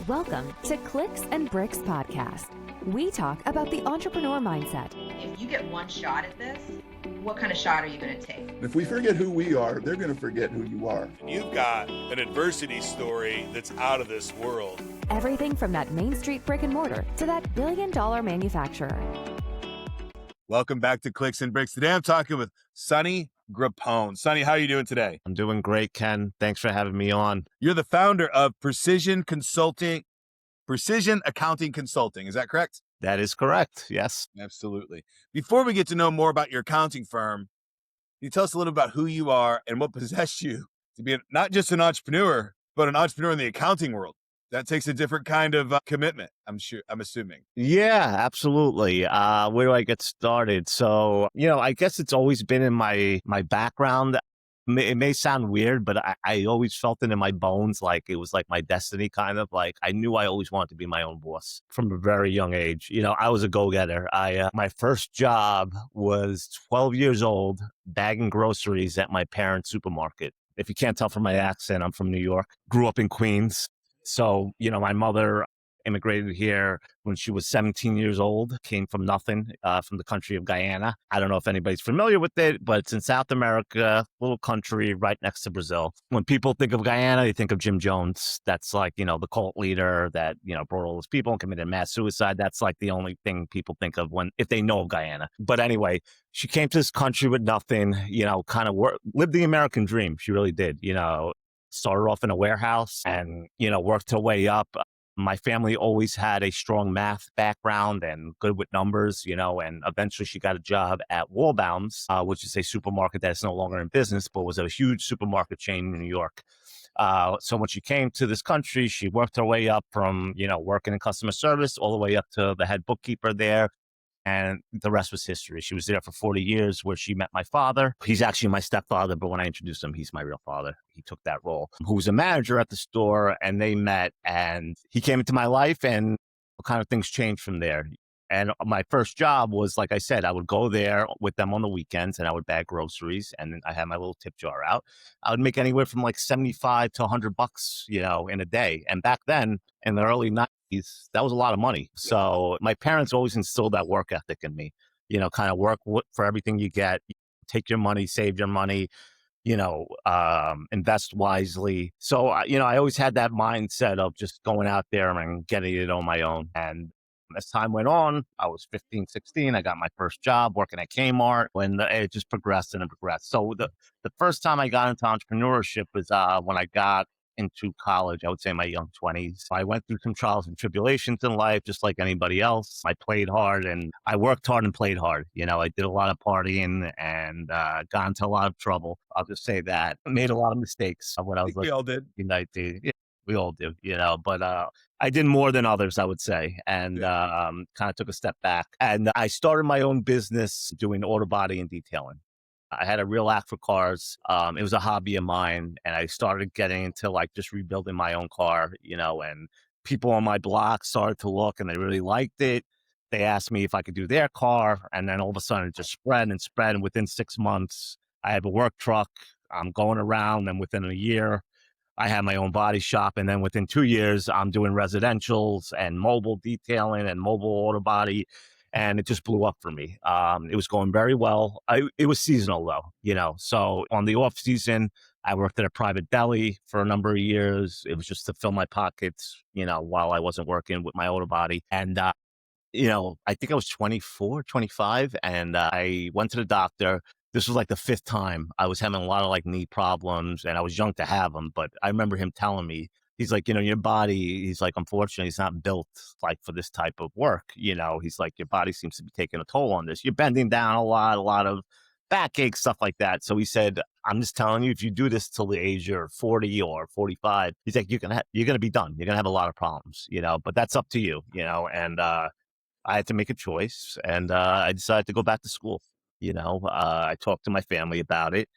Welcome to Clicks and Bricks Podcast. We talk about the entrepreneur mindset. If you get one shot at this, what kind of shot are you going to take? If we forget who we are, they're going to forget who you are. You've got an adversity story that's out of this world. Everything from that Main Street brick and mortar to that billion-dollar manufacturer. Welcome back to Clicks and Bricks. Today I'm talking with Sonny Grappone. Sonny, how are you doing today? I'm doing great, Ken. Thanks for having me on. You're the founder of Precision Accounting Consulting. Is that correct? That is correct. Yes. Absolutely. Before we get to know more about your accounting firm, can you tell us a little about who you are and what possessed you to be not just an entrepreneur, but an entrepreneur in the accounting world? That takes a different kind of commitment, I'm assuming. Yeah, absolutely. Where do I get started? So, I guess it's always been in my background. It may sound weird, but I always felt it in my bones, like it was like my destiny, kind of like I knew I always wanted to be my own boss from a very young age. I was a go-getter. My first job was 12 years old, bagging groceries at my parents' supermarket. If you can't tell from my accent, I'm from New York, grew up in Queens. So, my mother immigrated here when she was 17 years old, came from nothing, from the country of Guyana. I don't know if anybody's familiar with it, but it's in South America, little country right next to Brazil. When people think of Guyana, they think of Jim Jones. That's like, the cult leader that, brought all those people and committed mass suicide. That's like the only thing people think of if they know of Guyana. But anyway, she came to this country with nothing, kind of lived the American dream. She really did, started off in a warehouse and, worked her way up. My family always had a strong math background and good with numbers, and eventually she got a job at Wallbounds, which is a supermarket that's no longer in business, but was a huge supermarket chain in New York. So when she came to this country, she worked her way up from, working in customer service all the way up to the head bookkeeper there. And the rest was history. She was there for 40 years where she met my father. He's actually my stepfather, but when I introduced him, he's my real father. He took that role, who was a manager at the store, and they met, and he came into my life, and kind of things changed from there. And my first job was, like I said, I would go there with them on the weekends and I would bag groceries, and I had my little tip jar out. I would make anywhere from like 75 to $100, in a day. And back then in the early 90s, that was a lot of money. So my parents always instilled that work ethic in me, kind of work for everything you get, take your money, save your money, invest wisely. So, I always had that mindset of just going out there and getting it on my own. And as time went on, I was 15, 16. I got my first job working at Kmart when it just progressed and progressed. So the first time I got into entrepreneurship was when I got into college, I would say my young 20s. I went through some trials and tribulations in life, just like anybody else. I played hard and I worked hard and played hard. I did a lot of partying and got into a lot of trouble. I'll just say that. I made a lot of mistakes when I was we all did. We all do, but I did more than others, I would say, and kind of took a step back. And I started my own business doing auto body and detailing. I had a real knack for cars. It was a hobby of mine, and I started getting into like just rebuilding my own car, and people on my block started to look and they really liked it. They asked me if I could do their car, and then all of a sudden it just spread and spread. And within 6 months, I have a work truck. I'm going around, and within a year, I had my own body shop. And then within 2 years, I'm doing residentials and mobile detailing and mobile auto body. And it just blew up for me. It was going very well. It was seasonal though, so on the off season, I worked at a private deli for a number of years. It was just to fill my pockets, while I wasn't working with my auto body. And, I think I was 24, 25, and I went to the doctor. This was like the 5th time. I was having a lot of like knee problems, and I was young to have them. But I remember him telling me, he's like, your body, he's like, unfortunately, it's not built like for this type of work. He's like, your body seems to be taking a toll on this. You're bending down a lot of backache, stuff like that. So he said, I'm just telling you, if you do this till the age you're 40 or 45, he's like, you're going to be done. You're going to have a lot of problems, but that's up to you, and I had to make a choice, and I decided to go back to school. I talked to my family about it.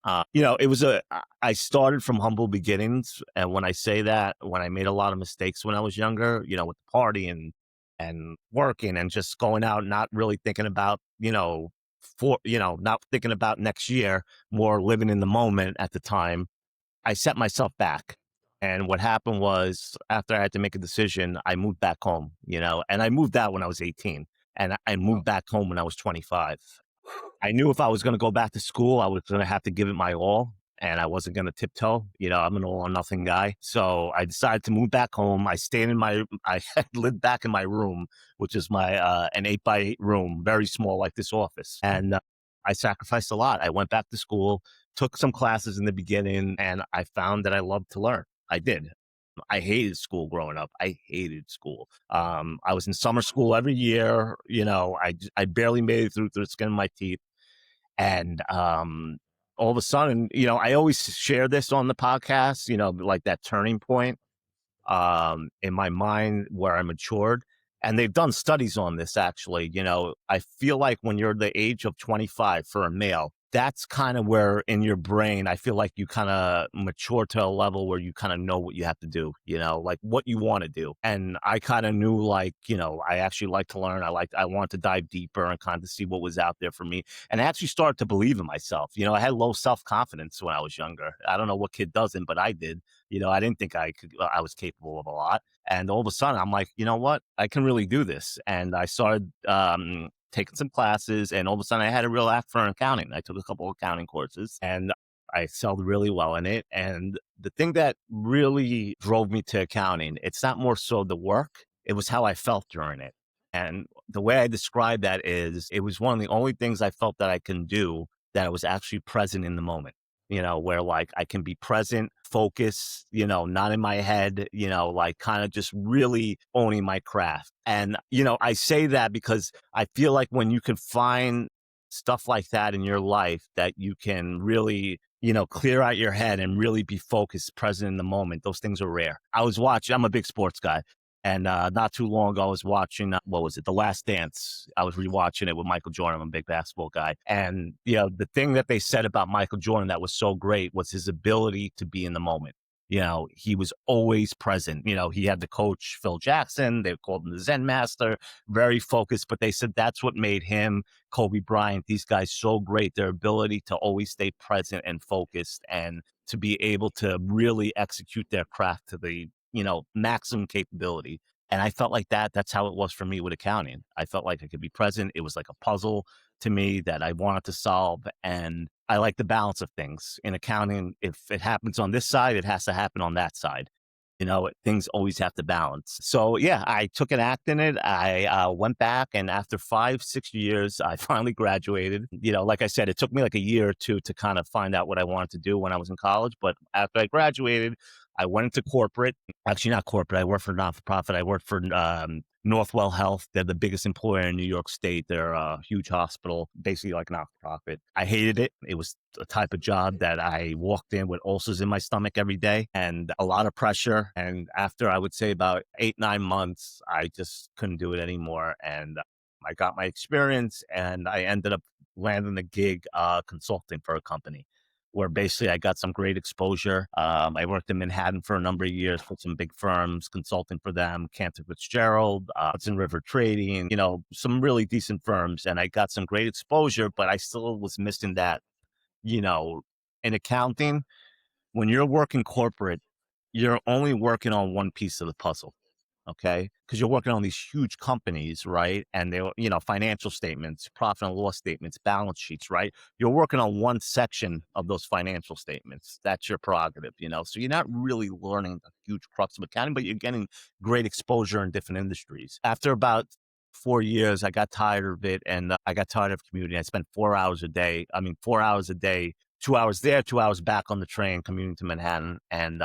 I started from humble beginnings. And when I say that, when I made a lot of mistakes when I was younger, with the party and working and just going out, not really thinking about, not thinking about next year, more living in the moment at the time, I set myself back. And what happened was after I had to make a decision, I moved back home, and I moved out when I was 18 and I moved back home when I was 25. I knew if I was going to go back to school, I was going to have to give it my all and I wasn't going to tiptoe. I'm an all or nothing guy. So I decided to move back home. I lived back in my room, which is an 8x8 room, very small, like this office. And I sacrificed a lot. I went back to school, took some classes in the beginning, and I found that I loved to learn. I did. I hated school growing up. I hated school. I was in summer school every year. I barely made it through the skin of my teeth. And all of a sudden, I always share this on the podcast, like that turning point in my mind where I matured. And they've done studies on this, actually. I feel like when you're the age of 25 for a male, that's kind of where in your brain, I feel like you kind of mature to a level where you kind of know what you have to do, like what you want to do. And I kind of knew I actually like to learn. I wanted to dive deeper and kind of see what was out there for me. And I actually started to believe in myself. I had low self-confidence when I was younger. I don't know what kid doesn't, but I did. I didn't think I was capable of a lot. And all of a sudden I'm like, you know what? I can really do this. And I started taking some classes, and all of a sudden I had a real act for accounting. I took a couple of accounting courses and I excelled really well in it. And the thing that really drove me to accounting, it's not more so the work, it was how I felt during it. And the way I describe that is it was one of the only things I felt that I can do that I was actually present in the moment. Where I can be present, focus, not in my head, kind of just really owning my craft. And, I say that because I feel like when you can find stuff like that in your life that you can really, clear out your head and really be focused, present in the moment, those things are rare. I'm a big sports guy. And not too long ago, I was watching, The Last Dance. I was rewatching it with Michael Jordan. I'm a big basketball guy. And, the thing that they said about Michael Jordan that was so great was his ability to be in the moment. He was always present. He had the coach, Phil Jackson. They called him the Zen Master, very focused. But they said that's what made him, Kobe Bryant, these guys so great, their ability to always stay present and focused and to be able to really execute their craft to the maximum capability. And I felt like that's how it was for me with accounting. I felt like I could be present. It was like a puzzle to me that I wanted to solve. And I like the balance of things in accounting. If it happens on this side, it has to happen on that side. Things always have to balance. So yeah, I took an act in it. I went back, and after 5-6 years, I finally graduated. Like I said, it took me like a year or two to kind of find out what I wanted to do when I was in college. But after I graduated, I went into corporate. Actually, not corporate. I worked for not-for-profit. I worked for Northwell Health. They're the biggest employer in New York State. They're a huge hospital, basically like not-for-profit. I hated it. It was a type of job that I walked in with ulcers in my stomach every day and a lot of pressure. And after, I would say, about 8-9 months, I just couldn't do it anymore. And I got my experience, and I ended up landing a gig consulting for a company, where basically I got some great exposure. I worked in Manhattan for a number of years for some big firms, consulting for them, Cantor Fitzgerald, Hudson River Trading, some really decent firms. And I got some great exposure, but I still was missing that, in accounting, when you're working corporate, you're only working on one piece of the puzzle. Okay. Because you're working on these huge companies, right? And they're, financial statements, profit and loss statements, balance sheets, right? You're working on one section of those financial statements. That's your prerogative, So you're not really learning a huge crux of accounting, but you're getting great exposure in different industries. After about 4 years, I got tired of it, and I got tired of commuting. I spent 4 hours a day. 4 hours a day, 2 hours there, 2 hours back on the train commuting to Manhattan. And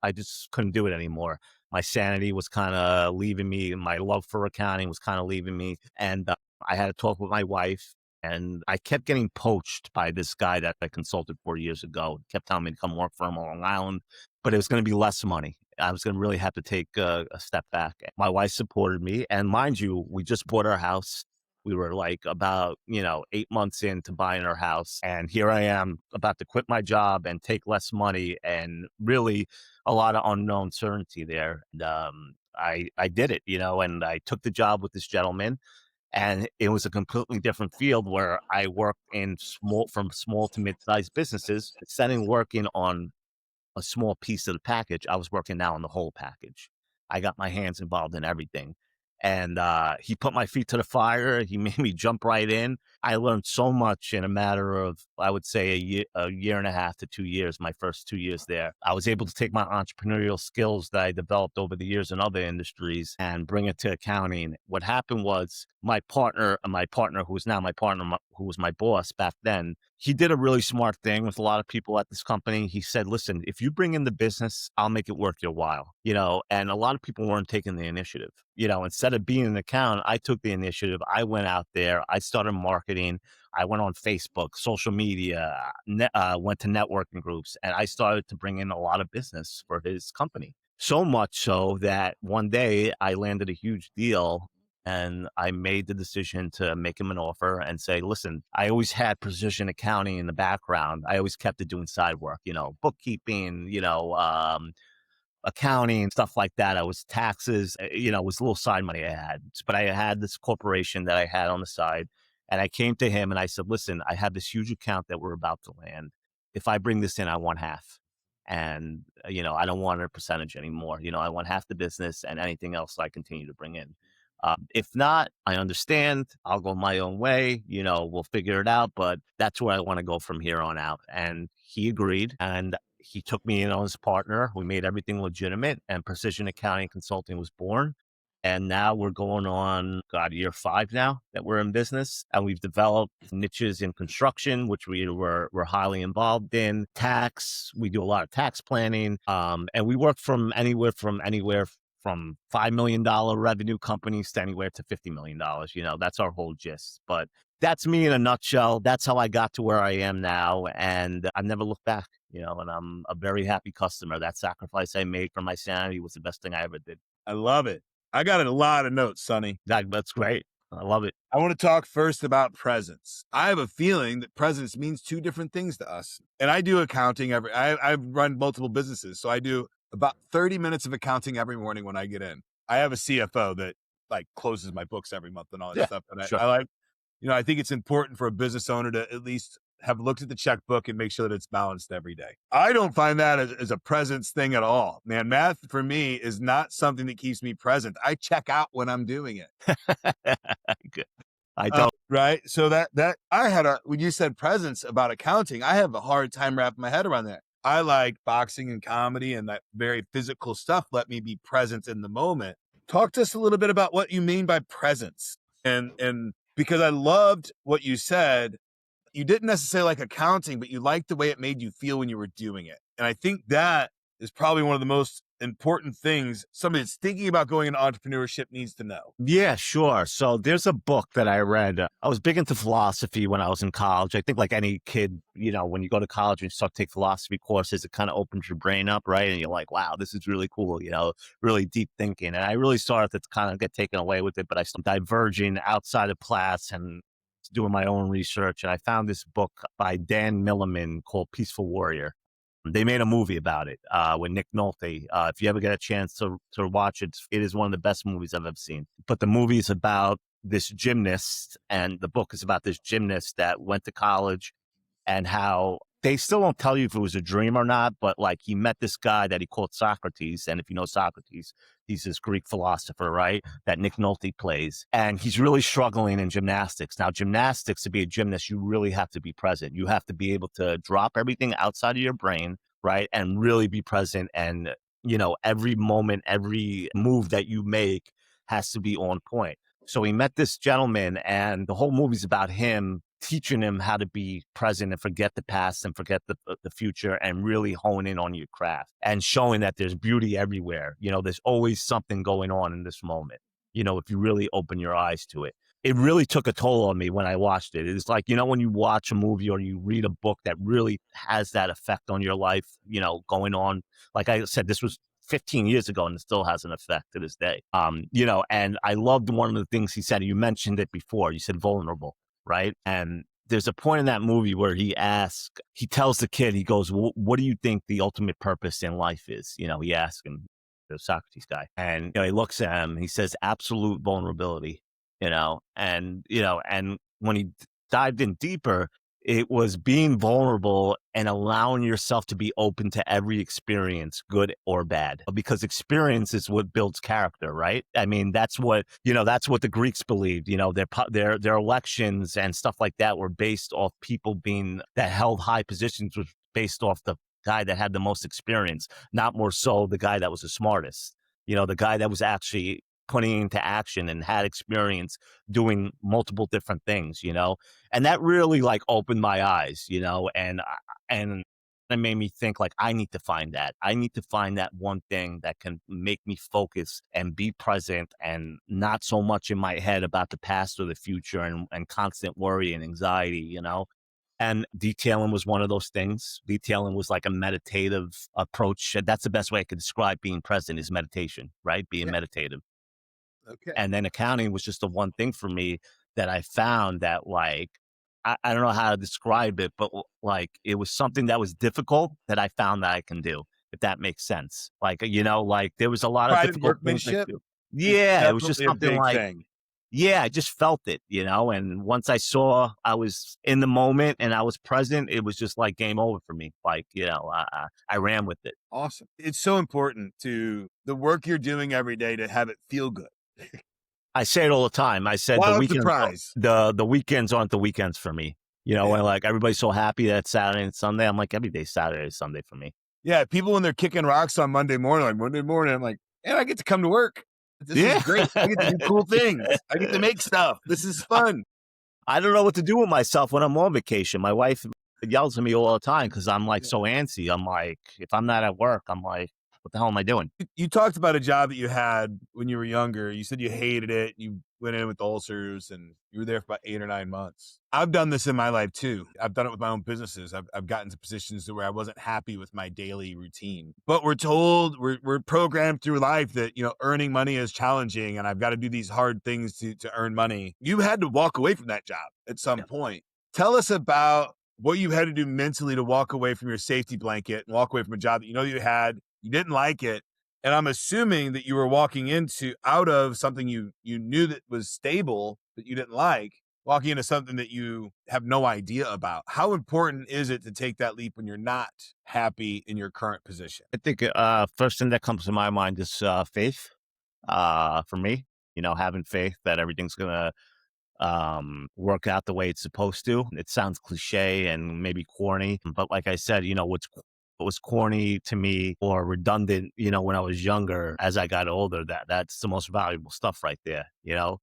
I just couldn't do it anymore. My sanity was kind of leaving me. My love for accounting was kind of leaving me. And I had to talk with my wife, and I kept getting poached by this guy that I consulted 4 years ago. He kept telling me to come work for him on Long Island, but it was going to be less money. I was going to really have to take a step back. My wife supported me. And mind you, we just bought our house. We were like about, 8 months into buying our house. And here I am about to quit my job and take less money, and really a lot of unknown certainty there. And I did it, and I took the job with this gentleman, and it was a completely different field where I worked from small to mid-sized businesses, instead of working on a small piece of the package. I was working now on the whole package. I got my hands involved in everything. And he put my feet to the fire. He made me jump right in. I learned so much in a matter of, I would say, a year and a half to 2 years, my first 2 years there. I was able to take my entrepreneurial skills that I developed over the years in other industries and bring it to accounting. What happened was my partner, who is now my partner, who was my boss back then, he did a really smart thing with a lot of people at this company. He said, listen, if you bring in the business, I'll make it worth your while, and a lot of people weren't taking the initiative. Instead of being an accountant, I took the initiative. I went out there, I started marketing. I went on Facebook, social media, went to networking groups, and I started to bring in a lot of business for his company. So much so that one day I landed a huge deal. And I made the decision to make him an offer and say, listen, I always had precision accounting in the background. I always kept it doing side work, bookkeeping, accounting, stuff like that. I was taxes, it was a little side money I had. But I had this corporation that I had on the side. And I came to him and I said, listen, I have this huge account that we're about to land. If I bring this in, I want half. And, I don't want a percentage anymore. I want half the business and anything else I continue to bring in. If not, I understand. I'll go my own way. We'll figure it out. But that's where I want to go from here on out. And he agreed. And he took me in on his partner. We made everything legitimate. And Precision Accounting Consulting was born. And now we're going on, year 5 now that we're in business. And we've developed niches in construction, which we're highly involved in. Tax, we do a lot of tax planning. And we work from anywhere from $5 million revenue companies to anywhere to $50 million. That's our whole gist. But that's me in a nutshell. That's how I got to where I am now. And I've never looked back, and I'm a very happy customer. That sacrifice I made for my sanity was the best thing I ever did. I love it. I got a lot of notes, Sonny. That's great. I love it. I want to talk first about presence. I have a feeling that presence means 2 different things to us. And I do accounting I've run multiple businesses. So I do about 30 minutes of accounting every morning when I get in. I have a CFO that closes my books every month and all that stuff. And sure. I think it's important for a business owner to at least have looked at the checkbook and make sure that it's balanced every day. I don't find that as a presence thing at all, man. Math for me is not something that keeps me present. I check out when I'm doing it. Good. I don't. Right. So when you said presence about accounting, I have a hard time wrapping my head around that. I like boxing and comedy, and that very physical stuff let me be present in the moment. Talk to us a little bit about what you mean by presence. And because I loved what you said, you didn't necessarily like accounting, but you liked the way it made you feel when you were doing it. And I think that is probably one of the most important things somebody that's thinking about going into entrepreneurship needs to know. Yeah, sure. So there's a book that I read. I was big into philosophy when I was in college. I think like any kid, when you go to college and you start to take philosophy courses, it kind of opens your brain up, right? And you're like, wow, this is really cool, really deep thinking. And I really started to kind of get taken away with it, but I started diverging outside of class and doing my own research. And I found this book by Dan Milliman called Peaceful Warrior. They made a movie about it with Nick Nolte. If you ever get a chance to watch it, it is one of the best movies I've ever seen. But the movie is about this gymnast, and the book is about this gymnast that went to college and how they still don't tell you if it was a dream or not, but he met this guy that he called Socrates. And if you know Socrates, he's this Greek philosopher, right? That Nick Nolte plays. And he's really struggling in gymnastics. Now, gymnastics, to be a gymnast, you really have to be present. You have to be able to drop everything outside of your brain, right? And really be present. And, every moment, every move that you make has to be on point. So he met this gentleman, and the whole movie's about him teaching him how to be present and forget the past and forget the future and really hone in on your craft and showing that there's beauty everywhere. There's always something going on in this moment, if you really open your eyes to it. It really took a toll on me when I watched it. It's like, when you watch a movie or you read a book that really has that effect on your life, going on. Like I said, this was 15 years ago and it still has an effect to this day. And I loved one of the things he said. You mentioned it before. You said vulnerable. Right. And there's a point in that movie where he tells the kid, he goes, what do you think the ultimate purpose in life is? He asks him, the Socrates guy, and he looks at him, he says, absolute vulnerability, and when he dived in deeper, It was being vulnerable and allowing yourself to be open to every experience, good or bad, because experience is what builds character, right? I mean, that's what the Greeks believed. Their elections and stuff like that were based off people that held high positions was based off the guy that had the most experience, not more so the guy that was the smartest. The guy that was actually putting into action and had experience doing multiple different things, and that really like opened my eyes, and it made me think like, I need to find that one thing that can make me focus and be present and not so much in my head about the past or the future and constant worry and anxiety, and detailing was one of those things. Detailing was like a meditative approach. That's the best way I could describe being present is meditation, right? Being meditative. Okay. And then accounting was just the one thing for me that I found that like, I don't know how to describe it, but like it was something that was difficult that I found that I can do, if that makes sense. Like, like there was a lot of Pride and difficult things I workmanship do. is Yeah, it was just definitely a something big like, thing. yeah, I just felt it, and once I saw I was in the moment and I was present, it was just like game over for me. Like, I ran with it. Awesome. It's so important to the work you're doing every day to have it feel good. I say it all the time. I said Wild surprise. the weekends aren't the weekends for me. When like everybody's so happy that it's Saturday and Sunday, I'm like, every day's Saturday and Sunday for me. Yeah, people when they're kicking rocks on Monday morning, I'm like, and I get to come to work. This is great. I get to do cool things. I get to make stuff. This is fun. I don't know what to do with myself when I'm on vacation. My wife yells at me all the time because I'm like so antsy. I'm like, if I'm not at work, I'm like, what the hell am I doing? You talked about a job that you had when you were younger. You said you hated it. You went in with ulcers and you were there for about 8 or 9 months. I've done this in my life too. I've done it with my own businesses. I've gotten to positions where I wasn't happy with my daily routine. But we're told, we're programmed through life that, earning money is challenging and I've got to do these hard things to earn money. You had to walk away from that job at some point. Tell us about what you had to do mentally to walk away from your safety blanket and walk away from a job that you had. You didn't like it. And I'm assuming that you were walking out of something you knew that was stable, that you didn't like, walking into something that you have no idea about. How important is it to take that leap when you're not happy in your current position? I think first thing that comes to my mind is faith. For me, having faith that everything's gonna work out the way it's supposed to. It sounds cliche and maybe corny, but like I said, what was corny to me or redundant, when I was younger, as I got older, that's the most valuable stuff right there.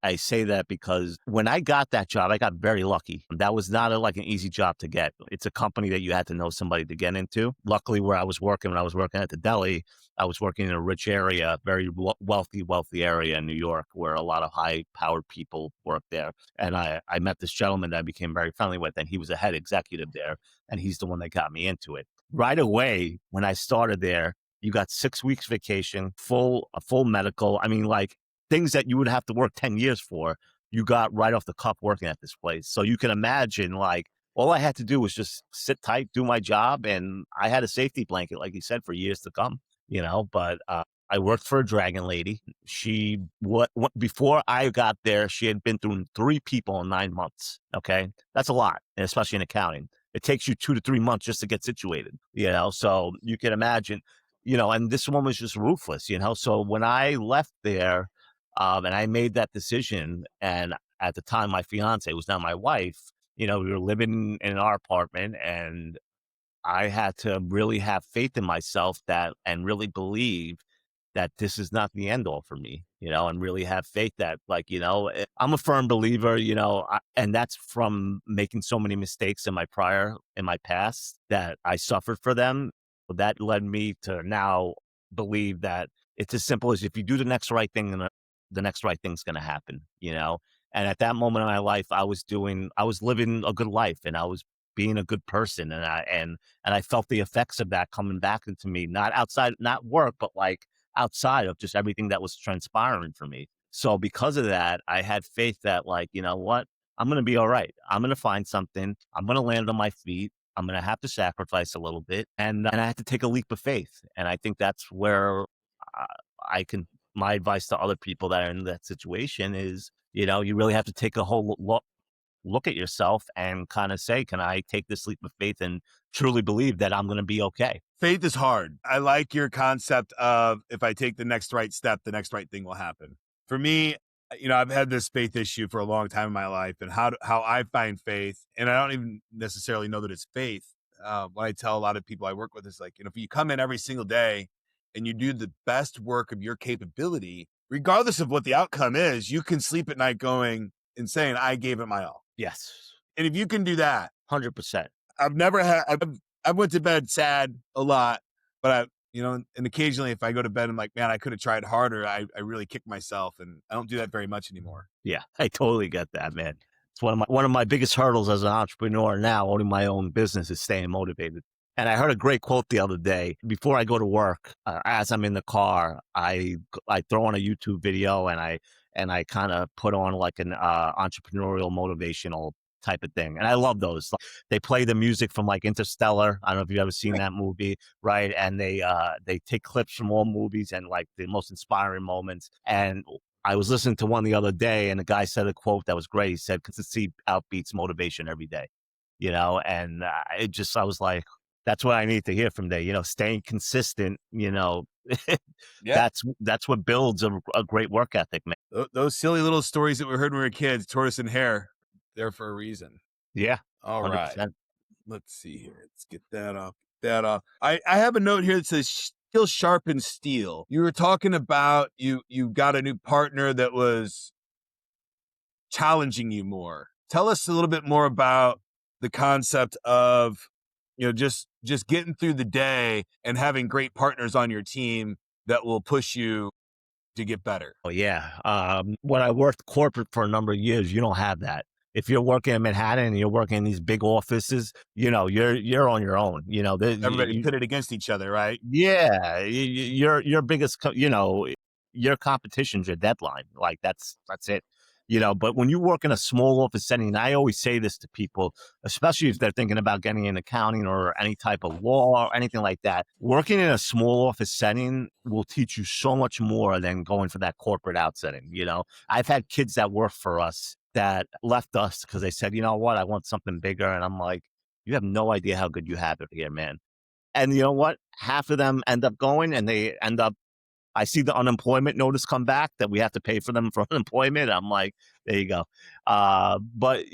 I say that because when I got that job, I got very lucky. That was not like an easy job to get. It's a company that you had to know somebody to get into. Luckily, when I was working at the deli, I was working in a rich area, very wealthy area in New York, where a lot of high-powered people work there. And I met this gentleman that I became very friendly with, and he was a head executive there, and he's the one that got me into it. Right away, when I started there, you got 6 weeks vacation, a full medical. I mean, like things that you would have to work 10 years for, you got right off the cuff working at this place. So you can imagine, like, all I had to do was just sit tight, do my job, and I had a safety blanket, like you said, for years to come. But I worked for a dragon lady. Before I got there, she had been through 3 people in 9 months. Okay, that's a lot, and especially in accounting. It takes you 2 to 3 months just to get situated, so you can imagine, and this one was just ruthless, so when I left there, and I made that decision, and at the time, my fiance was now my wife, we were living in our apartment, and I had to really have faith in myself and really believe that this is not the end all for me, and really have faith that, like, I'm a firm believer, and that's from making so many mistakes in my past that I suffered for them. That led me to now believe that it's as simple as if you do the next right thing, and the next right thing's going to happen, And at that moment in my life, I was living a good life, and I was being a good person, and I felt the effects of that coming back into me, not work, but like outside of just everything that was transpiring for me. So because of that, I had faith that, like, you know what, I'm going to be all right. I'm going to find something. I'm going to land on my feet. I'm going to have to sacrifice a little bit, and I had to take a leap of faith. And I think that's where my advice to other people that are in that situation is, you really have to take a whole look at yourself and kind of say, can I take this leap of faith and truly believe that I'm going to be okay? Faith is hard. I like your concept of if I take the next right step, the next right thing will happen. For me, I've had this faith issue for a long time in my life, and how I find faith, and I don't even necessarily know that it's faith. What I tell a lot of people I work with is like, if you come in every single day and you do the best work of your capability, regardless of what the outcome is, you can sleep at night going and saying, I gave it my all. Yes. And if you can do that, 100%. I went to bed sad a lot, but and occasionally if I go to bed, I'm like, man, I could have tried harder. I really kick myself, and I don't do that very much anymore. Yeah, I totally get that, man. It's one of my biggest hurdles as an entrepreneur now, owning my own business, is staying motivated. And I heard a great quote the other day. Before I go to work, as I'm in the car, I throw on a YouTube video and I kind of put on like an entrepreneurial motivational type of thing. And I love those. They play the music from like Interstellar. I don't know if you've ever seen that movie, right? And they take clips from all movies and like the most inspiring moments. And I was listening to one the other day, and the guy said a quote that was great. He said, "Consistency outbeats motivation every day," and I was like, that's what I need to hear from there. Staying consistent, Yeah. that's what builds a great work ethic, man. Those silly little stories that we heard when we were kids, tortoise and hare, there for a reason. Yeah. All 100%. right. Let's see here. Let's get that off. I have a note here that says steel sharpens steel. You were talking about you got a new partner that was challenging you more. Tell us a little bit more about the concept of just getting through the day and having great partners on your team that will push you to get better. Oh yeah. When I worked corporate for a number of years, you don't have that. If you're working in Manhattan and you're working in these big offices, you're on your own. Everybody pitted against each other, right? Yeah, your biggest, your competition's your deadline. Like that's it. But when you work in a small office setting, and I always say this to people, especially if they're thinking about getting in accounting or any type of law or anything like that, working in a small office setting will teach you so much more than going for that corporate out setting. I've had kids that work for us that left us because they said, you know what, I want something bigger. And I'm like, you have no idea how good you have it here, man. And you know what? Half of them end up going and I see the unemployment notice come back that we have to pay for them for unemployment. I'm like, there you go. But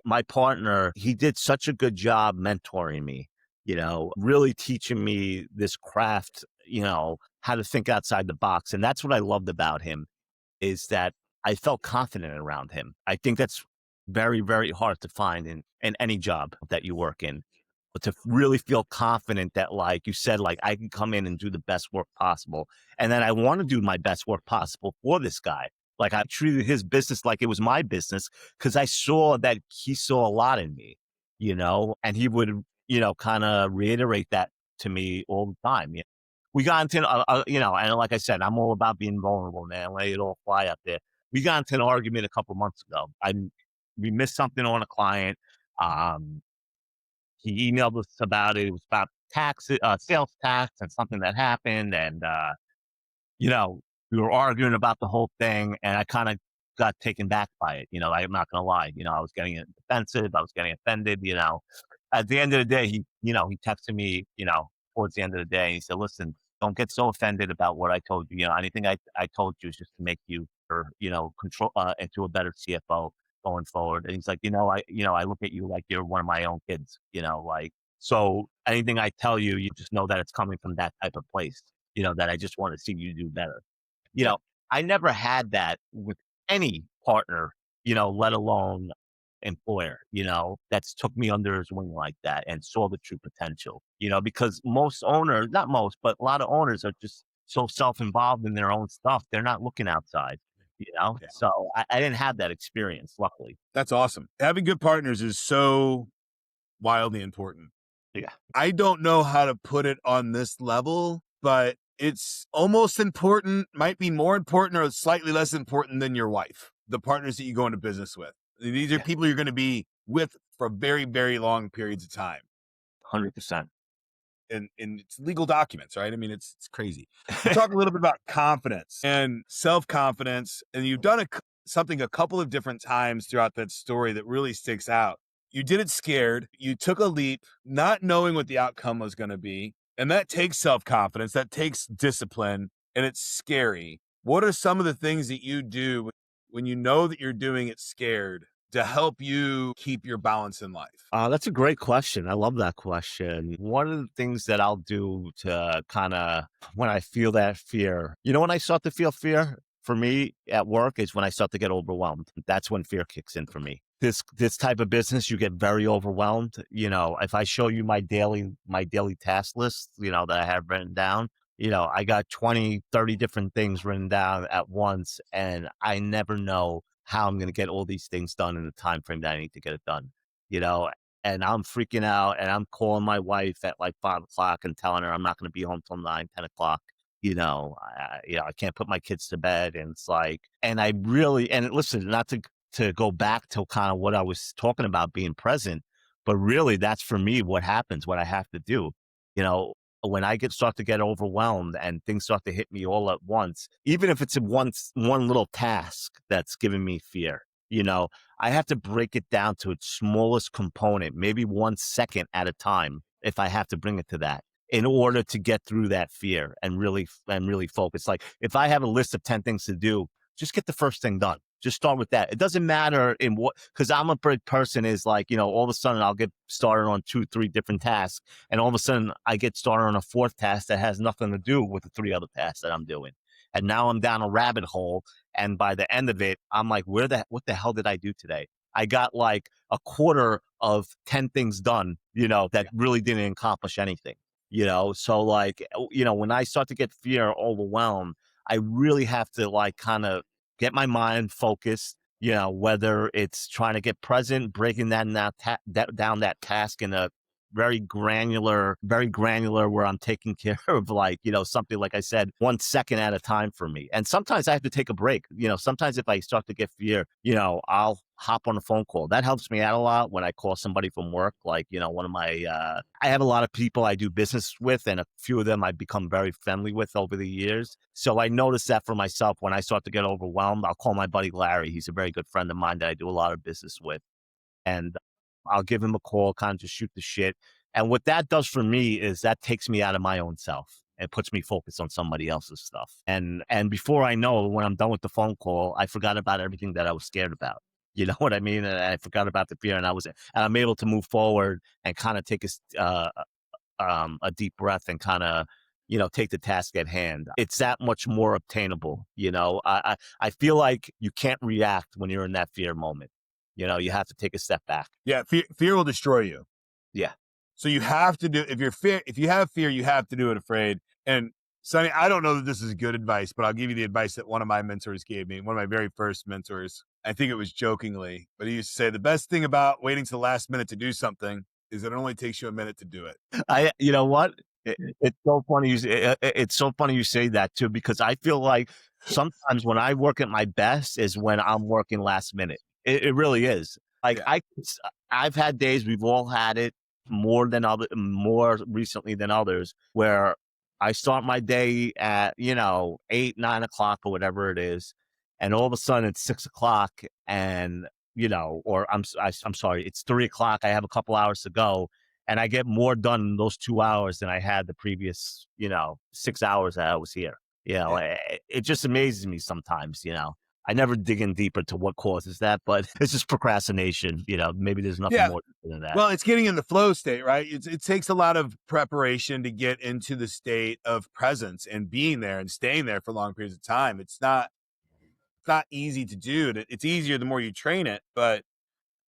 my partner, he did such a good job mentoring me, really teaching me this craft, how to think outside the box. And that's what I loved about him, is that I felt confident around him. I think that's very, very hard to find in any job that you work in. But to really feel confident that, like you said, like I can come in and do the best work possible. And then I want to do my best work possible for this guy. Like I treated his business like it was my business because I saw that he saw a lot in me, and he would, kind of reiterate that to me all the time. We got into, and like I said, I'm all about being vulnerable, man. Let it all fly out there. We got into an argument a couple months ago. We missed something on a client. He emailed us about it. It was about sales tax and something that happened. And, we were arguing about the whole thing, and I kind of got taken back by it. I'm not going to lie. I was getting defensive. I was getting offended, At the end of the day, he texted me, towards the end of the day. He said, listen, don't get so offended about what I told you. Anything I told you is just to make you, control into a better CFO going forward. And he's like, I look at you like you're one of my own kids, so anything I tell you, you just know that it's coming from that type of place, that I just want to see you do better. I never had that with any partner, let alone employer, that's took me under his wing like that and saw the true potential, because most owners, not most, but a lot of owners are just so self-involved in their own stuff. They're not looking outside. Yeah. So I didn't have that experience, luckily. That's awesome. Having good partners is so wildly important. Yeah. I don't know how to put it on this level, but it's almost important, might be more important or slightly less important than your wife, the partners that you go into business with. These are people you're going to be with for very, very long periods of time. 100%. And it's legal documents, right? I mean, it's crazy. Talk a little bit about confidence and self-confidence. And you've done something a couple of different times throughout that story that really sticks out. You did it scared. You took a leap, not knowing what the outcome was going to be. And that takes self-confidence, that takes discipline, and it's scary. What are some of the things that you do when you know that you're doing it scared to help you keep your balance in life? That's a great question. I love that question. One of the things that I'll do to kind of, when I feel that fear, when I start to feel fear for me at work is when I start to get overwhelmed. That's when fear kicks in for me. This type of business, you get very overwhelmed. If I show you my daily task list, that I have written down, I got 20, 30 different things written down at once, and I never know how I'm going to get all these things done in the time frame that I need to get it done, and I'm freaking out, and I'm calling my wife at like 5:00 and telling her I'm not going to be home till 9, 10 o'clock. I can't put my kids to bed. And it's like, and I really, and listen, not to go back to kind of what I was talking about being present, but really that's for me what happens, what I have to do. When I start to get overwhelmed and things start to hit me all at once, even if it's one little task that's giving me fear, I have to break it down to its smallest component, maybe 1 second at a time, if I have to bring it to that, in order to get through that fear and really focus. Like if I have a list of 10 things to do, just get the first thing done. Just start with that. It doesn't matter in what, because I'm a big person is like, all of a sudden I'll get started on 2, 3 different tasks. And all of a sudden I get started on a 4th task that has nothing to do with the 3 other tasks that I'm doing. And now I'm down a rabbit hole. And by the end of it, I'm like, what the hell did I do today? I got like a quarter of 10 things done, that really didn't accomplish anything, So like, when I start to get fear overwhelmed, I really have to like kind of get my mind focused, whether it's trying to get present, breaking down that task in a very granular where I'm taking care of like, something like I said, 1 second at a time for me. And sometimes I have to take a break. Sometimes if I start to get fear, I'll hop on a phone call. That helps me out a lot when I call somebody from work. Like, one of my, I have a lot of people I do business with, and a few of them I've become very friendly with over the years. So I notice that for myself, when I start to get overwhelmed, I'll call my buddy Larry. He's a very good friend of mine that I do a lot of business with. And I'll give him a call, kind of just shoot the shit. And what that does for me is that takes me out of my own self and puts me focused on somebody else's stuff. And before I know, when I'm done with the phone call, I forgot about everything that I was scared about. You know what I mean? And I forgot about the fear, and I'm able to move forward and kind of take a deep breath and kind of, take the task at hand. It's that much more obtainable. I feel like you can't react when you're in that fear moment. You have to take a step back. Yeah. Fear will destroy you. Yeah. So you have to do, if you have fear, you have to do it afraid. And Sonny, I don't know that this is good advice, but I'll give you the advice that one of my mentors gave me. One of my very first mentors, I think it was jokingly, but he used to say, the best thing about waiting to the last minute to do something is that it only takes you a minute to do it. You know what? It's so funny. It's so funny you say that too, because I feel like sometimes when I work at my best is when I'm working last minute. It really is. Like Yeah. I've had days, we've all had it more recently than others, where I start my day at, 8, 9 o'clock or whatever it is. And all of a sudden it's 6 o'clock and, or I'm sorry, it's 3 o'clock. I have a couple hours to go, and I get more done in those 2 hours than I had the previous, 6 hours that I was here. It just amazes me sometimes, I never dig in deeper to what causes that, but it's just procrastination. Maybe there's nothing more than that. Well, it's getting in the flow state, right? It takes a lot of preparation to get into the state of presence and being there and staying there for long periods of time. It's not easy to do. It's easier the more you train it, but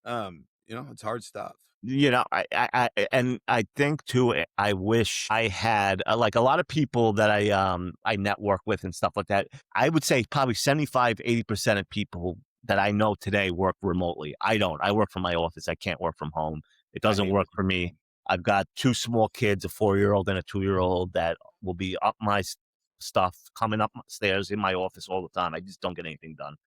it's hard stuff. I think too, I wish I had like a lot of people that I network with and stuff like that. I would say probably 75-80% of people that I know today work remotely. I don't. I work from my office. I can't work from home. It doesn't work for me. I've got 2 small kids, a 4-year-old and a 2-year-old, that will be up my stuff, coming up stairs in my office all the time. I just don't get anything done.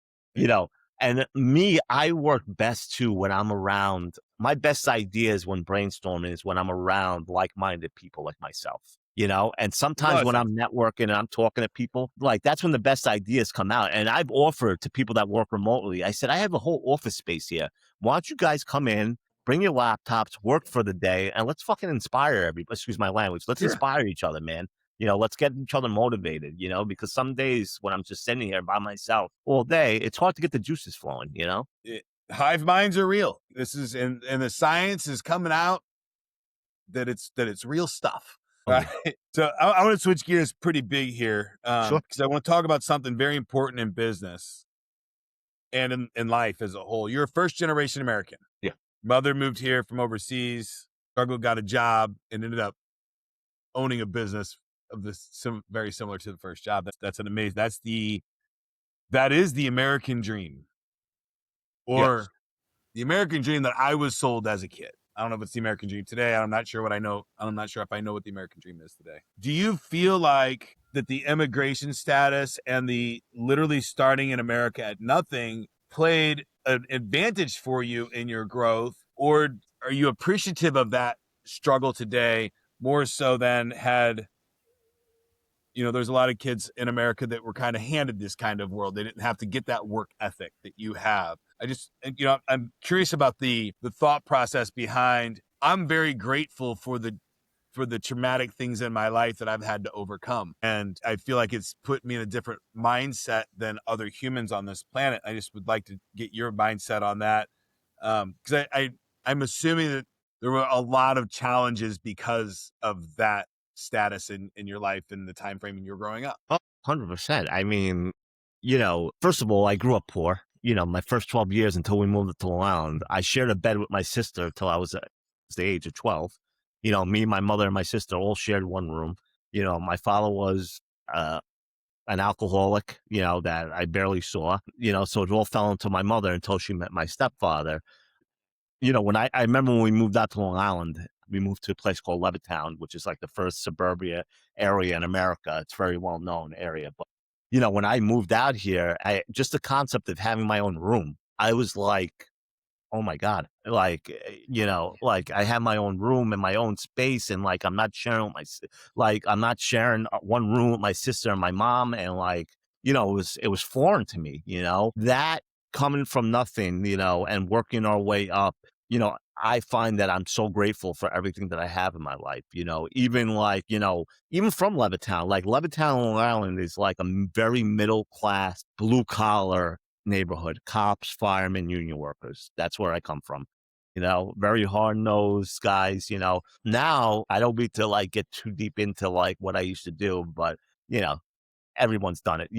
And me, I work best too when I'm around. My best ideas when brainstorming is when I'm around like-minded people like myself. And sometimes Well, when I'm networking and I'm talking to people, like that's when the best ideas come out. And I've offered to people that work remotely, I said, I have a whole office space here. Why don't you guys come in, bring your laptops, work for the day, and let's fucking inspire everybody. Excuse my language. Let's Sure. inspire each other, man. Let's get each other motivated, because some days when I'm just sitting here by myself all day, it's hard to get the juices flowing. Hive minds are real. This is and the science is coming out that it's real stuff. Right. So I want to switch gears pretty big here. Sure. Because I want to talk about something very important in business and in life as a whole. You're a first generation American. Yeah. Mother moved here from overseas, struggled, got a job, and ended up owning a business of this very similar to the first job. That's an amazing. That is the American dream, or Yes. the American dream that I was sold as a kid. I don't know if it's the American dream today. I'm not sure what I know. I'm not sure if I know what the American dream is today. Do you feel like that the immigration status and the literally starting in America at nothing played an advantage for you in your growth, or are you appreciative of that struggle today more so than there's a lot of kids in America that were kind of handed this kind of world. They didn't have to get that work ethic that you have. I'm curious about the thought process behind. I'm very grateful for the traumatic things in my life that I've had to overcome. And I feel like it's put me in a different mindset than other humans on this planet. I just would like to get your mindset on that. Because I'm assuming that there were a lot of challenges because of that status in your life and the time frame when you were growing up. 100%. I mean, first of all, I grew up poor. My first 12 years until we moved to Long Island, I shared a bed with my sister till I was the age of 12. Me, my mother, and my sister all shared one room. My father was an alcoholic, that I barely saw, so it all fell into my mother until she met my stepfather. When I remember when we moved out to Long Island, we moved to a place called Levittown, which is like the first suburbia area in America. It's a very well known area. But, when I moved out here, just the concept of having my own room, I was like, oh my God, like I have my own room and my own space. And like, I'm not sharing I'm not sharing one room with my sister and my mom. And like, it was foreign to me, that coming from nothing, and working our way up, I find that I'm so grateful for everything that I have in my life, even like, even from Levittown, like Levittown, Long Island is like a very middle class, blue collar neighborhood, cops, firemen, union workers. That's where I come from. Very hard nosed guys. Now I don't need to like get too deep into like what I used to do, but everyone's done it.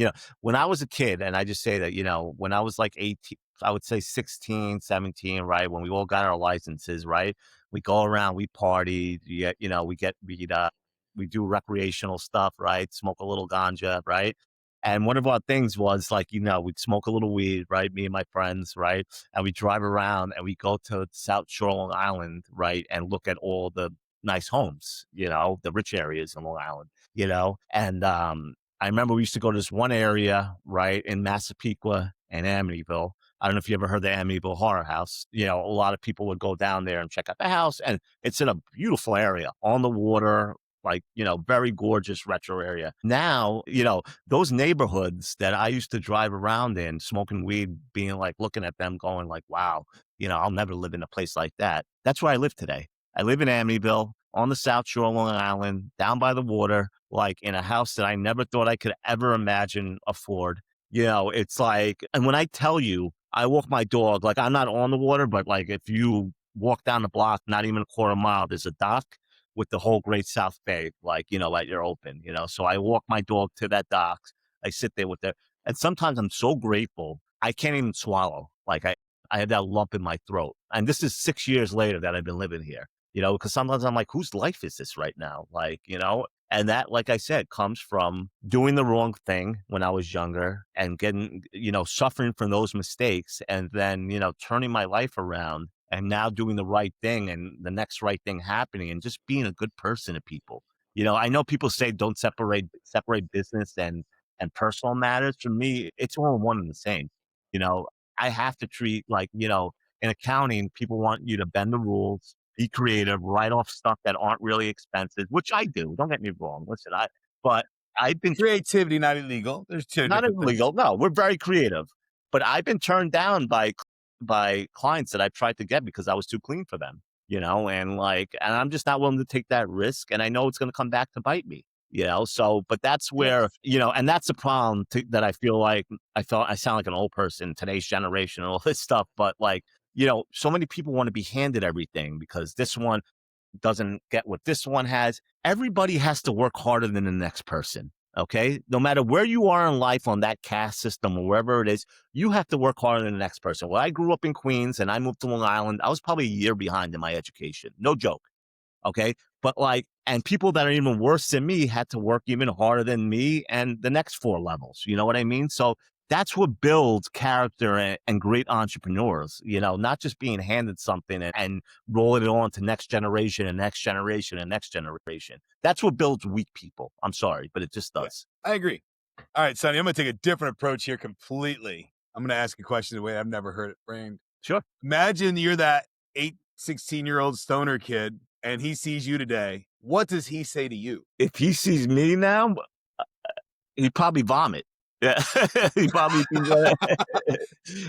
When I was a kid, and I just say that, when I was like 18, I would say 16, 17, right? When we all got our licenses, right? We go around, we party, we get weed up, we do recreational stuff, right? Smoke a little ganja, right? And one of our things was like, we'd smoke a little weed, right? Me and my friends, right? And we drive around and we go to South Shore, Long Island, right? And look at all the nice homes, the rich areas in Long Island, and I remember we used to go to this one area, right, in Massapequa and Amityville. I don't know if you ever heard the Amityville Horror House. A lot of people would go down there and check out the house. And it's in a beautiful area on the water, like, very gorgeous retro area. Now, those neighborhoods that I used to drive around in, smoking weed, being like, looking at them going like, wow, I'll never live in a place like that. That's where I live today. I live in Amityville on the South Shore, Long Island, down by the water, like in a house that I never thought I could ever imagine afford. It's like, and when I tell you, I walk my dog, like I'm not on the water, but like if you walk down the block, not even a quarter mile, there's a dock with the whole Great South Bay, like, at your open, so I walk my dog to that dock. I sit there with that. And sometimes I'm so grateful, I can't even swallow. Like I had that lump in my throat. And this is 6 years later that I've been living here. Because sometimes I'm like, whose life is this right now? Like, and that, like I said, comes from doing the wrong thing when I was younger and getting, suffering from those mistakes and then, turning my life around and now doing the right thing and the next right thing happening and just being a good person to people. I know people say don't separate business and personal matters. For me, it's all one and the same. I have to treat like, in accounting, people want you to bend the rules. be creative, write off stuff that aren't really expensive, which I do. Don't get me wrong. Listen, but I've been Creativity, not illegal. There's two not different illegal. things. No, we're very creative, but I've been turned down by clients that I've tried to get because I was too clean for them, and I'm just not willing to take that risk. And I know it's going to come back to bite me, so, but that's where, and that's the problem that I feel like I sound like an old person, today's generation and all this stuff. But so many people want to be handed everything because this one doesn't get what this one has. Everybody has to work harder than the next person. Okay. No matter where you are in life on that caste system or wherever it is, you have to work harder than the next person. When I grew up in Queens and I moved to Long Island, I was probably a year behind in my education. No joke. Okay. But and people that are even worse than me had to work even harder than me and the next 4 levels. You know what I mean? So that's what builds character and great entrepreneurs, not just being handed something and rolling it on to next generation and next generation and next generation. That's what builds weak people. I'm sorry, but it just does. Yeah, I agree. All right, Sonny, I'm going to take a different approach here completely. I'm going to ask a question the way I've never heard it framed. Sure. Imagine you're that 16-year-old stoner kid and he sees you today. What does he say to you? If he sees me now, he'd probably vomit. Yeah, he probably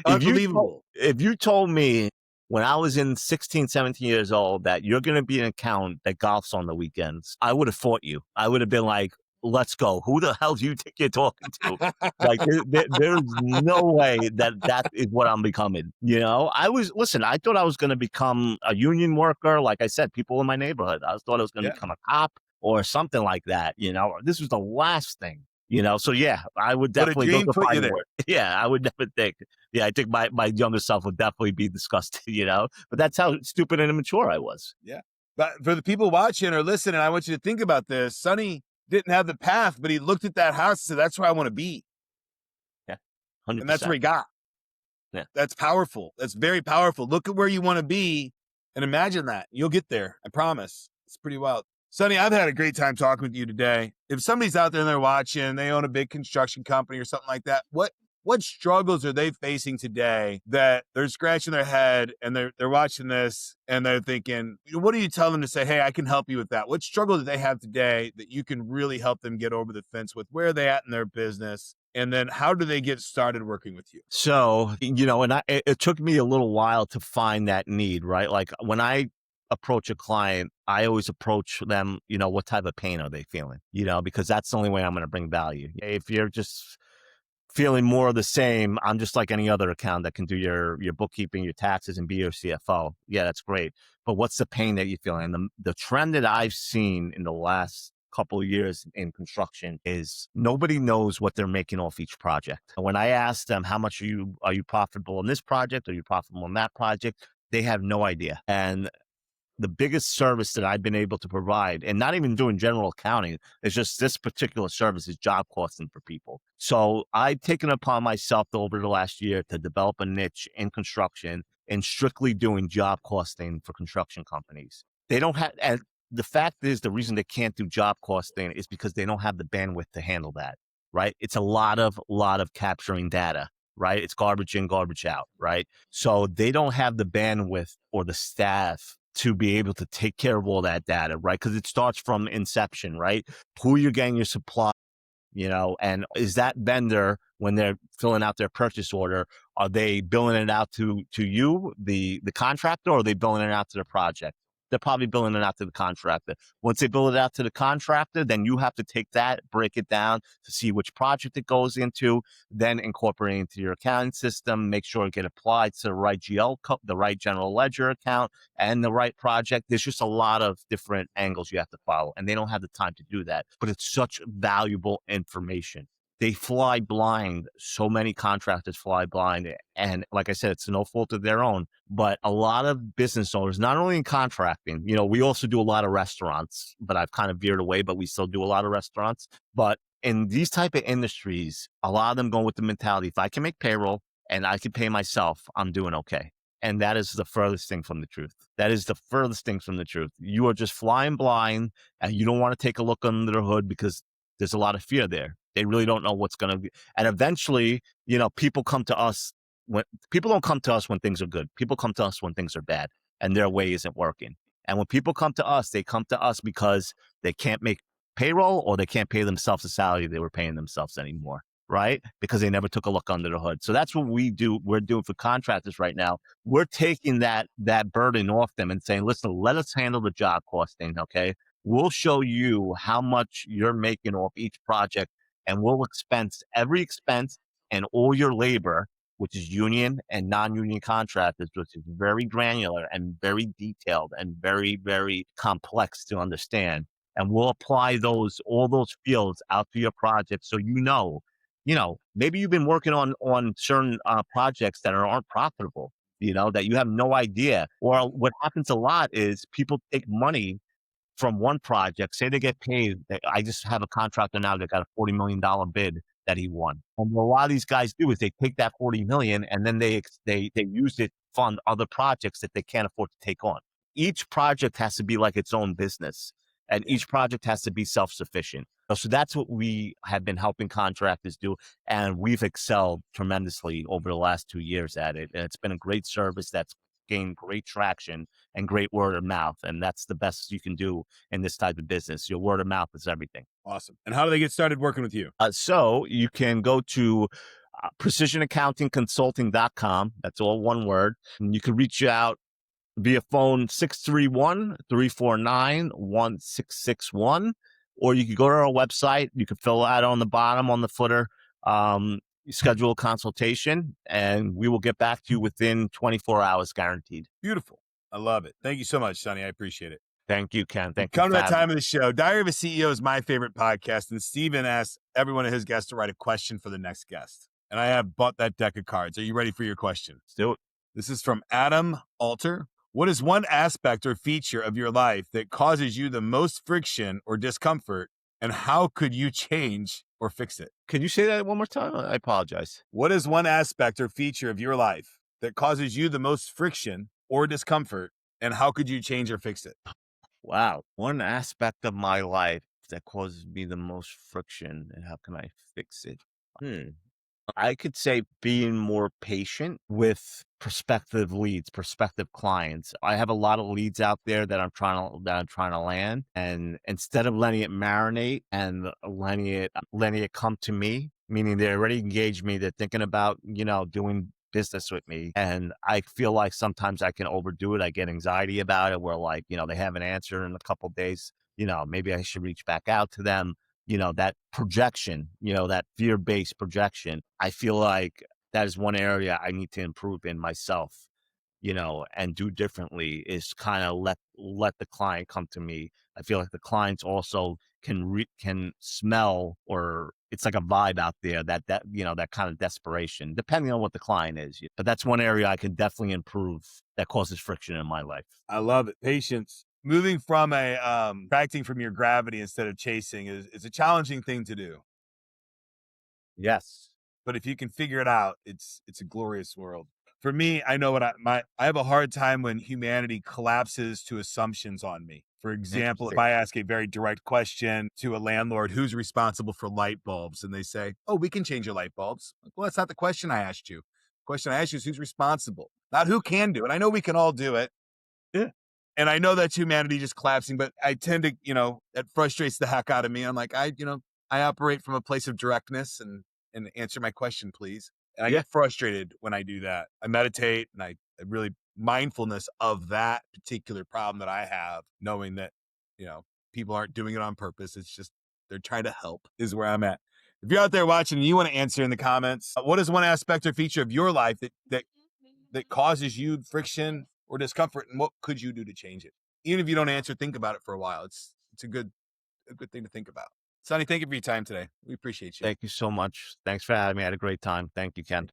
Unbelievable. If you told me when I was in 16, 17 years old that you're going to be an accountant that golfs on the weekends, I would have fought you. I would have been like, let's go. Who the hell do you think you're talking to? There's no way that is what I'm becoming. I thought I was going to become a union worker. Like I said, people in my neighborhood, I thought I was going to become a cop or something like that. This was the last thing. So yeah, I would definitely go to find work. Yeah, I would never think. Yeah, I think my younger self would definitely be disgusted, but that's how stupid and immature I was. Yeah. But for the people watching or listening, I want you to think about this. Sonny didn't have the path, but he looked at that house and said, that's where I want to be. Yeah. 100%. And that's where he got. Yeah. That's powerful. That's very powerful. Look at where you want to be and imagine that. You'll get there. I promise. It's pretty wild. Sonny, I've had a great time talking with you today. If somebody's out there and they're watching, they own a big construction company or something like that, what struggles are they facing today that they're scratching their head and they're watching this and they're thinking, what do you tell them to say, hey, I can help you with that? What struggle do they have today that you can really help them get over the fence with? Where are they at in their business? And then how do they get started working with you? So, it took me a little while to find that need, right? Like when I approach a client, I always approach them, what type of pain are they feeling, because that's the only way I'm going to bring value. If you're just feeling more of the same, I'm just like any other accountant that can do your bookkeeping, your taxes, and be your CFO. Yeah, that's great. But what's the pain that you're feeling? And the trend that I've seen in the last couple of years in construction is nobody knows what they're making off each project. When I ask them how much are you profitable in this project, are you profitable in that project, they have no idea. And the biggest service that I've been able to provide, and not even doing general accounting, is just this particular service is job costing for people. So I've taken upon myself over the last year to develop a niche in construction and strictly doing job costing for construction companies. They don't have, and the fact is the reason they can't do job costing is because they don't have the bandwidth to handle that, right? It's a lot of capturing data. Right? It's garbage in, garbage out, right? So they don't have the bandwidth or the staff to be able to take care of all that data, right? Because it starts from inception, right? Who you're getting your supply, and is that vendor, when they're filling out their purchase order, are they billing it out to you, the contractor, or are they billing it out to the project? They're probably billing it out to the contractor. Once they bill it out to the contractor, then you have to take that, break it down to see which project it goes into, then incorporate it into your accounting system, make sure it get applied to the right the right general ledger account, and the right project. There's just a lot of different angles you have to follow, and they don't have the time to do that. But it's such valuable information. They fly blind. So many contractors fly blind. And like I said, it's no fault of their own. But a lot of business owners, not only in contracting, we also do a lot of restaurants, but I've kind of veered away, but we still do a lot of restaurants. But in these type of industries, a lot of them go with the mentality, if I can make payroll and I can pay myself, I'm doing okay. And that is the furthest thing from the truth. That is the furthest thing from the truth. You are just flying blind and you don't want to take a look under the hood because there's a lot of fear there. They really don't know what's going to be. And eventually, people come to us when people don't come to us when things are good. People come to us when things are bad and their way isn't working. And when people come to us, they come to us because they can't make payroll or they can't pay themselves the salary they were paying themselves anymore, right? Because they never took a look under the hood. So that's what we're doing for contractors right now. We're taking that burden off them and saying, listen, let us handle the job costing, okay? We'll show you how much you're making off each project, and we'll expense every expense and all your labor, which is union and non-union contractors, which is very granular and very detailed and very, very complex to understand. And we'll apply all those fields out to your project. So, maybe you've been working on certain projects that aren't profitable, that you have no idea. Or what happens a lot is people take money from one project, say they get paid. I just have a contractor now that got a $40 million bid that he won. And what a lot of these guys do is they take that $40 million and then they use it to fund other projects that they can't afford to take on. Each project has to be like its own business, and each project has to be self-sufficient. So that's what we have been helping contractors do, and we've excelled tremendously over the last 2 years at it. And it's been a great service that's gained great traction and great word of mouth. And that's the best you can do in this type of business. Your word of mouth is everything. Awesome. And how do they get started working with you? So you can go to precisionaccountingconsulting.com. That's all one word. And you can reach out via phone 631-349-1661, or you can go to our website. You can fill out on the bottom on the footer, schedule a consultation, and we will get back to you within 24 hours guaranteed. Beautiful. I love it. Thank you so much, Sonny. I appreciate it. Thank you, Ken. Thank you. Come to that time of the show. Diary of a CEO is my favorite podcast, and Steven asks every one of his guests to write a question for the next guest. And I have bought that deck of cards. Are you ready for your question? Let's do it. This is from Adam Alter. What is one aspect or feature of your life that causes you the most friction or discomfort, and how could you change or fix it? Can you say that one more time? I apologize. What is one aspect or feature of your life that causes you the most friction or discomfort, and how could you change or fix it? Wow. One aspect of my life that causes me the most friction, and how can I fix it? I could say being more patient with prospective leads, prospective clients. I have a lot of leads out there that I'm trying to land, and instead of letting it marinate and letting it come to me, meaning they already engaged me, they're thinking about, doing business with me. And I feel like sometimes I can overdo it. I get anxiety about it, where they haven't answered in a couple of days. Maybe I should reach back out to them. That projection, that fear-based projection, I feel like that is one area I need to improve in myself, and do differently, is kind of let the client come to me. I feel like the clients also can smell, or it's like a vibe out there that kind of desperation, depending on what the client is. But that's one area I can definitely improve that causes friction in my life. I love it. Patience. Moving from acting from your gravity instead of chasing is a challenging thing to do. Yes. But if you can figure it out, it's a glorious world. For me, I know I have a hard time when humanity collapses to assumptions on me. For example, if I ask a very direct question to a landlord, who's responsible for light bulbs? And they say, oh, we can change your light bulbs. Well, that's not the question I asked you. The question I asked you is who's responsible, not who can do it. I know we can all do it. Yeah. And I know that's humanity just collapsing, but I tend to, that frustrates the heck out of me. I'm like, I operate from a place of directness and answer my question, please. And I get frustrated when I do that. I meditate and I really mindfulness of that particular problem that I have, knowing that, people aren't doing it on purpose. It's just, they're trying to help is where I'm at. If you're out there watching and you want to answer in the comments, what is one aspect or feature of your life that causes you friction or discomfort, and what could you do to change it? Even if you don't answer, think about it for a while. It's a good thing to think about. Sonny, thank you for your time today. We appreciate you. Thank you so much. Thanks for having me. I had a great time. Thank you, Ken.